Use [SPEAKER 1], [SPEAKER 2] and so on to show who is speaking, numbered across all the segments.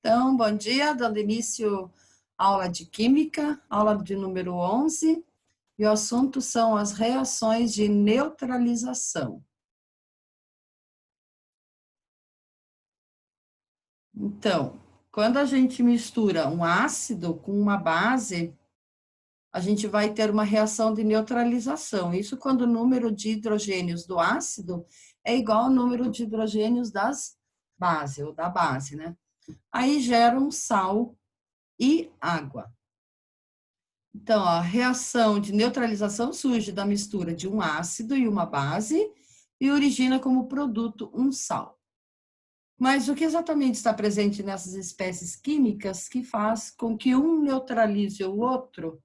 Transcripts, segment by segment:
[SPEAKER 1] Então, bom dia, dando início à aula de Química, aula de número 11, e o assunto são as reações de neutralização. Então, quando a gente mistura um ácido com uma base, a gente vai ter uma reação de neutralização. Isso quando o número de hidrogênios do ácido é igual ao número de hidrogênios das bases, ou da base, né? Aí gera um sal e água. Então, a reação de neutralização surge da mistura de um ácido e uma base e origina como produto um sal. Mas o que exatamente está presente nessas espécies químicas que faz com que um neutralize o outro?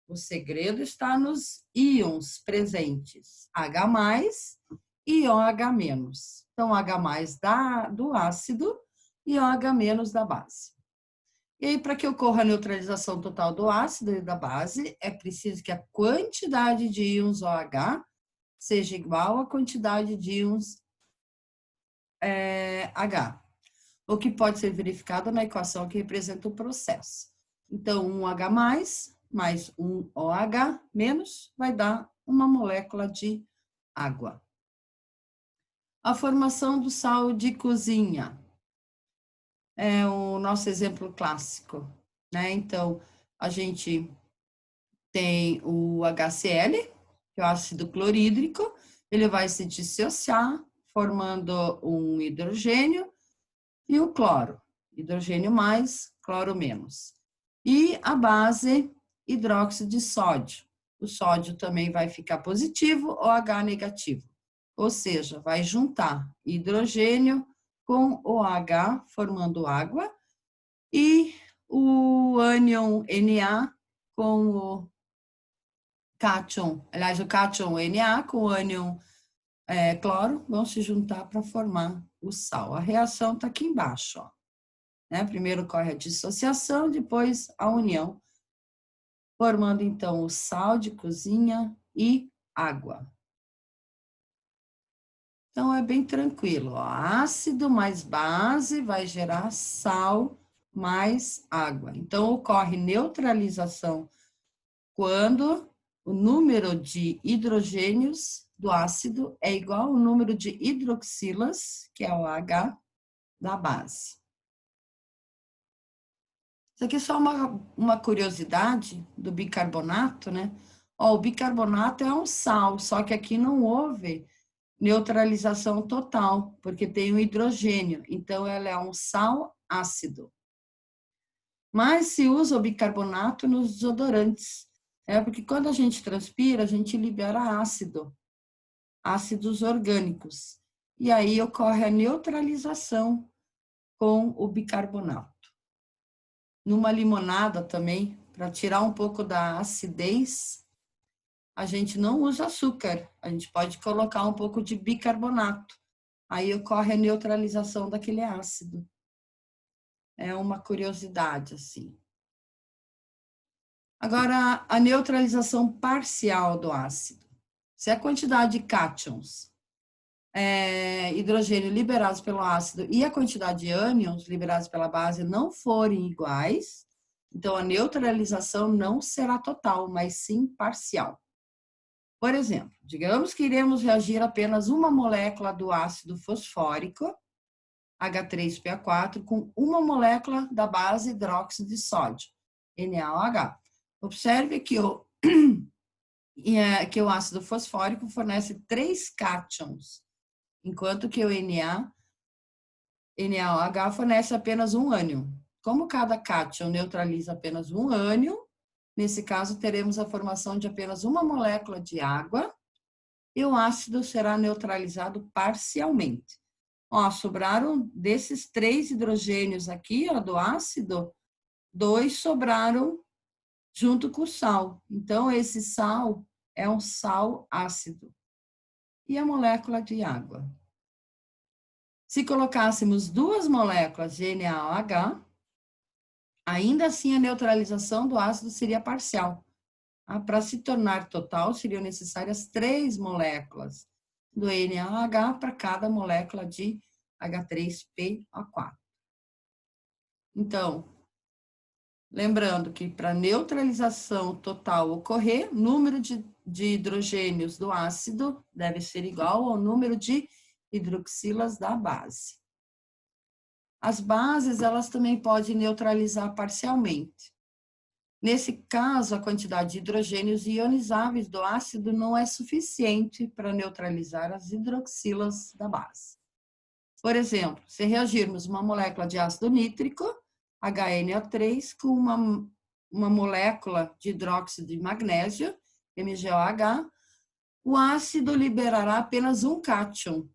[SPEAKER 1] O segredo está nos íons presentes, H+, e OH-. Então, H+ do ácido e OH- da base. E aí, para que ocorra a neutralização total do ácido e da base, é preciso que a quantidade de íons OH seja igual à quantidade de íons H, o que pode ser verificado na equação que representa o processo. Então, um H+, mais um OH menos, vai dar uma molécula de água. A formação do sal de cozinha é o nosso exemplo clássico, né? Então, a gente tem o HCl, que é o ácido clorídrico, ele vai se dissociar, formando um hidrogênio, e o cloro, hidrogênio mais, cloro menos. E a base, hidróxido de sódio. O sódio também vai ficar positivo ou H negativo, ou seja, vai juntar hidrogênio com OH, formando água, e o ânion Na com o cátion, aliás, o cátion Na com o ânion cloro vão se juntar para formar o sal. A reação está aqui embaixo, ó. Né? Primeiro ocorre a dissociação, depois a união, formando então o sal de cozinha e água. Então é bem tranquilo, ó. Ácido mais base vai gerar sal mais água. Então ocorre neutralização quando o número de hidrogênios do ácido é igual ao número de hidroxilas, que é o H, da base. Isso aqui é só uma curiosidade do bicarbonato, né? Ó, o bicarbonato é um sal, só que aqui não houve neutralização total, porque tem o hidrogênio, então ela é um sal ácido. Mas se usa o bicarbonato nos desodorantes, porque quando a gente transpira, a gente libera ácido, ácidos orgânicos, e aí ocorre a neutralização com o bicarbonato. Numa limonada também, para tirar um pouco da acidez, a gente não usa açúcar, a gente pode colocar um pouco de bicarbonato, aí ocorre a neutralização daquele ácido. É uma curiosidade, assim. Agora, a neutralização parcial do ácido. Se a quantidade de cátions, hidrogênio liberados pelo ácido e a quantidade de ânions liberados pela base não forem iguais, então a neutralização não será total, mas sim parcial. Por exemplo, digamos que iremos reagir apenas uma molécula do ácido fosfórico, H3PA4, com uma molécula da base hidróxido de sódio, NaOH. Observe que que o ácido fosfórico fornece 3 cátions, enquanto que o NaOH fornece apenas um ânion. Como cada cátion neutraliza apenas um ânion, nesse caso teremos a formação de apenas uma molécula de água e o ácido será neutralizado parcialmente. Ó, sobraram desses 3 hidrogênios aqui, ó, do ácido, 2 sobraram junto com o sal. Então, esse sal é um sal ácido. E a molécula de água? Se colocássemos 2 moléculas de NaOH, ainda assim a neutralização do ácido seria parcial. Para se tornar total, seriam necessárias 3 moléculas do NaOH para cada molécula de H3PO4. Então, lembrando que para neutralização total ocorrer, número de hidrogênios do ácido deve ser igual ao número de hidroxilas da base. As bases, elas também podem neutralizar parcialmente. Nesse caso, a quantidade de hidrogênios ionizáveis do ácido não é suficiente para neutralizar as hidroxilas da base. Por exemplo, se reagirmos uma molécula de ácido nítrico, HNO3, com uma molécula de hidróxido de magnésio, MgOH, o ácido liberará apenas um cátion,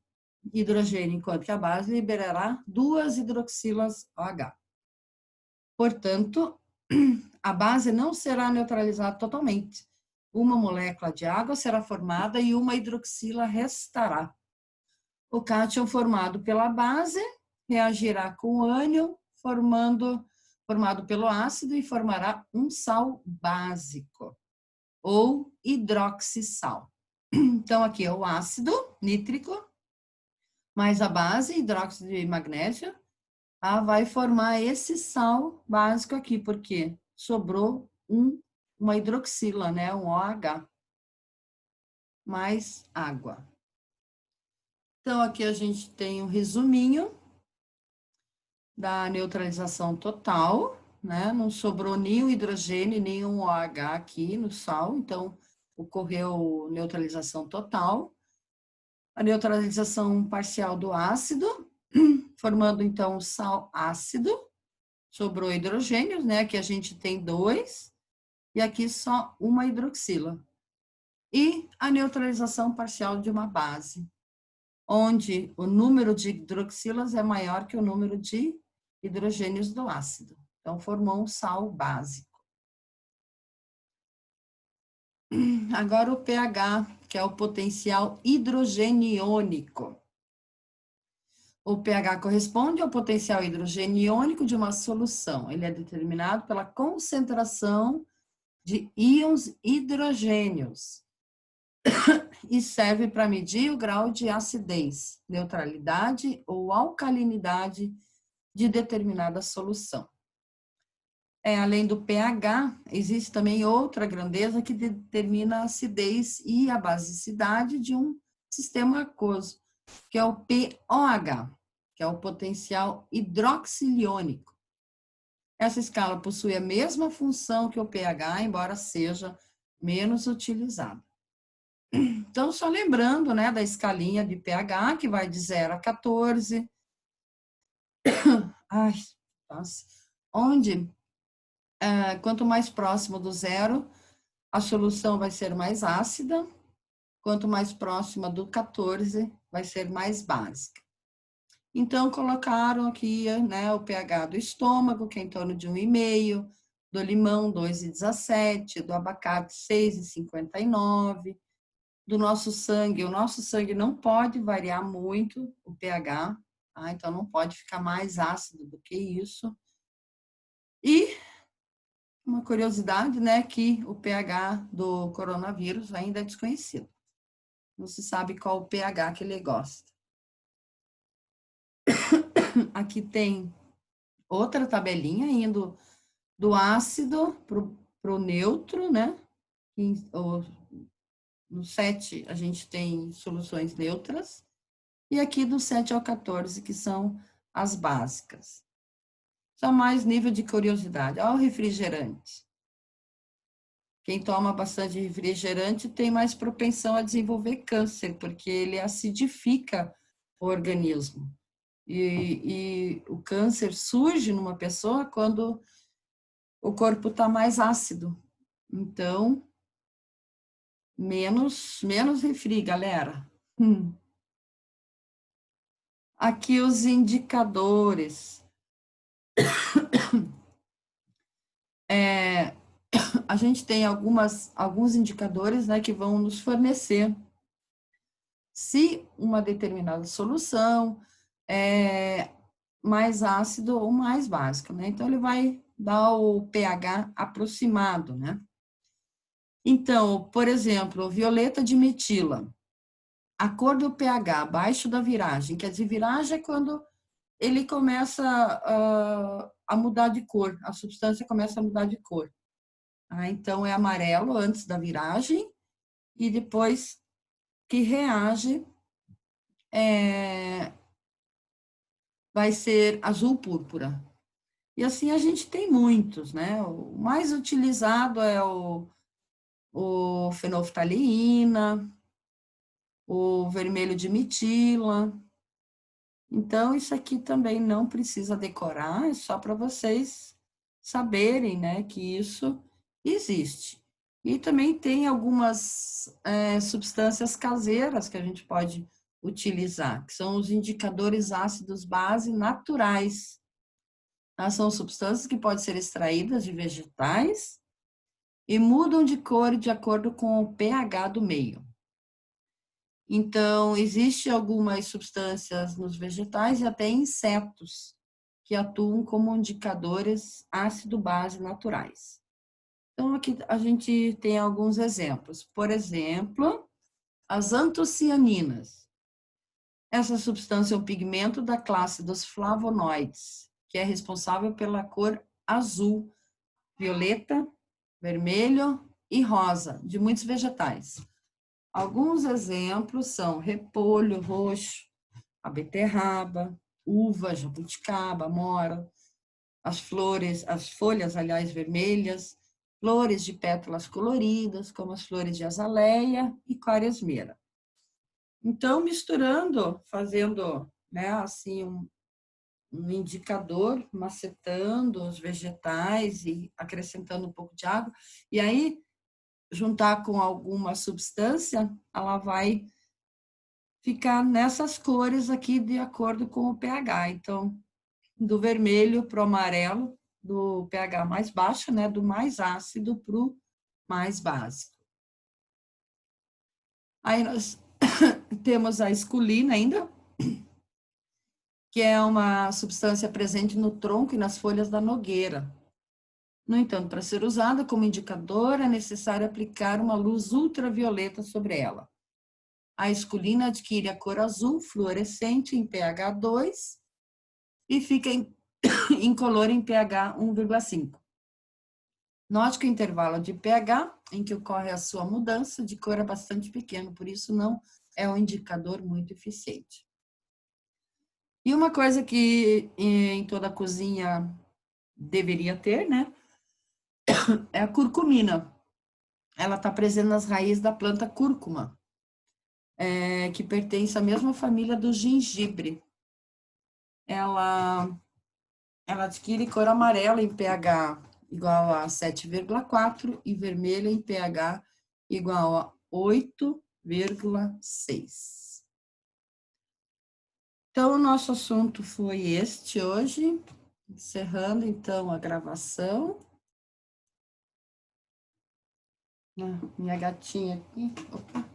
[SPEAKER 1] hidrogênio, enquanto que a base liberará 2 hidroxilas OH. Portanto, a base não será neutralizada totalmente. Uma molécula de água será formada e uma hidroxila restará. O cátion formado pela base reagirá com o ânion formado pelo ácido e formará um sal básico, ou hidroxissal. Então, aqui é o ácido nítrico, mais a base, hidróxido de magnésio, vai formar esse sal básico aqui, porque sobrou uma hidroxila, né, um OH, mais água. Então, aqui a gente tem um resuminho da neutralização total, né? Não sobrou nenhum hidrogênio, nenhum OH aqui no sal, então ocorreu neutralização total. A neutralização parcial do ácido, formando então o sal ácido, sobrou hidrogênios, né? Aqui a gente tem 2, e aqui só uma hidroxila. E a neutralização parcial de uma base, onde o número de hidroxilas é maior que o número de hidrogênios do ácido. Então, formou um sal básico. Agora o pH, que é o potencial hidrogeniônico. O pH corresponde ao potencial hidrogeniônico de uma solução. Ele é determinado pela concentração de íons hidrogênios e serve para medir o grau de acidez, neutralidade ou alcalinidade de determinada solução. Além do pH, existe também outra grandeza que determina a acidez e a basicidade de um sistema aquoso, que é o POH, que é o potencial hidroxiliônico. Essa escala possui a mesma função que o pH, embora seja menos utilizada. Então, só lembrando, né, da escalinha de pH, que vai de 0 a 14. Ai, nossa. Onde, quanto mais próximo do zero, a solução vai ser mais ácida, quanto mais próxima do 14, vai ser mais básica. Então, colocaram aqui, né, o pH do estômago, que é em torno de 1,5, do limão, 2,17, do abacate, 6,59, do nosso sangue. O nosso sangue não pode variar muito o pH, tá? Então não pode ficar mais ácido do que isso. E uma curiosidade, né, que o pH do coronavírus ainda é desconhecido. Não se sabe qual o pH que ele gosta. Aqui tem outra tabelinha indo do ácido para o neutro, né? No 7 a gente tem soluções neutras, e aqui do 7 ao 14, que são as básicas. Só mais nível de curiosidade. Olha o refrigerante. Quem toma bastante refrigerante tem mais propensão a desenvolver câncer, porque ele acidifica o organismo. E o câncer surge numa pessoa quando o corpo está mais ácido. Então, menos refri, galera. Aqui os indicadores. A gente tem alguns indicadores, né, que vão nos fornecer se uma determinada solução é mais ácido ou mais básico, né? Então, ele vai dar o pH aproximado, né? Então, por exemplo, violeta de metila. A cor do pH abaixo da viragem, quer dizer, viragem é quando ele começa a mudar de cor, a substância começa a mudar de cor. Então, é amarelo antes da viragem e depois que reage, vai ser azul púrpura. E assim a gente tem muitos, né? O mais utilizado é o fenolftaleína, o vermelho de metila. Então, isso aqui também não precisa decorar, é só para vocês saberem, né, que isso existe. E também tem algumas substâncias caseiras que a gente pode utilizar, que são os indicadores ácidos base naturais. São substâncias que podem ser extraídas de vegetais e mudam de cor de acordo com o pH do meio. Então, existem algumas substâncias nos vegetais e até insetos que atuam como indicadores ácido-base naturais. Então, aqui a gente tem alguns exemplos. Por exemplo, as antocianinas. Essa substância é um pigmento da classe dos flavonoides, que é responsável pela cor azul, violeta, vermelho e rosa de muitos vegetais. Alguns exemplos são repolho roxo, a beterraba, uva, jabuticaba, amora, as folhas, aliás, vermelhas, flores de pétalas coloridas, como as flores de azaleia e quaresmeira. Então, misturando, fazendo, né, assim, um indicador, macetando os vegetais e acrescentando um pouco de água, e aí juntar com alguma substância, ela vai ficar nessas cores aqui de acordo com o pH. Então, do vermelho para o amarelo, do pH mais baixo, né, do mais ácido para o mais básico. Aí nós temos a esculina ainda, que é uma substância presente no tronco e nas folhas da nogueira. No entanto, para ser usada como indicador, é necessário aplicar uma luz ultravioleta sobre ela. A esculina adquire a cor azul fluorescente em pH 2 e fica incolor em pH 1,5. Note que o intervalo de pH em que ocorre a sua mudança de cor é bastante pequeno, por isso não é um indicador muito eficiente. E uma coisa que em toda cozinha deveria ter, né, é a curcumina. Ela está presente nas raízes da planta cúrcuma, que pertence à mesma família do gengibre. Ela adquire cor amarela em pH igual a 7,4 e vermelha em pH igual a 8,6. Então, o nosso assunto foi este hoje, encerrando então a gravação. Minha gatinha aqui. Opa.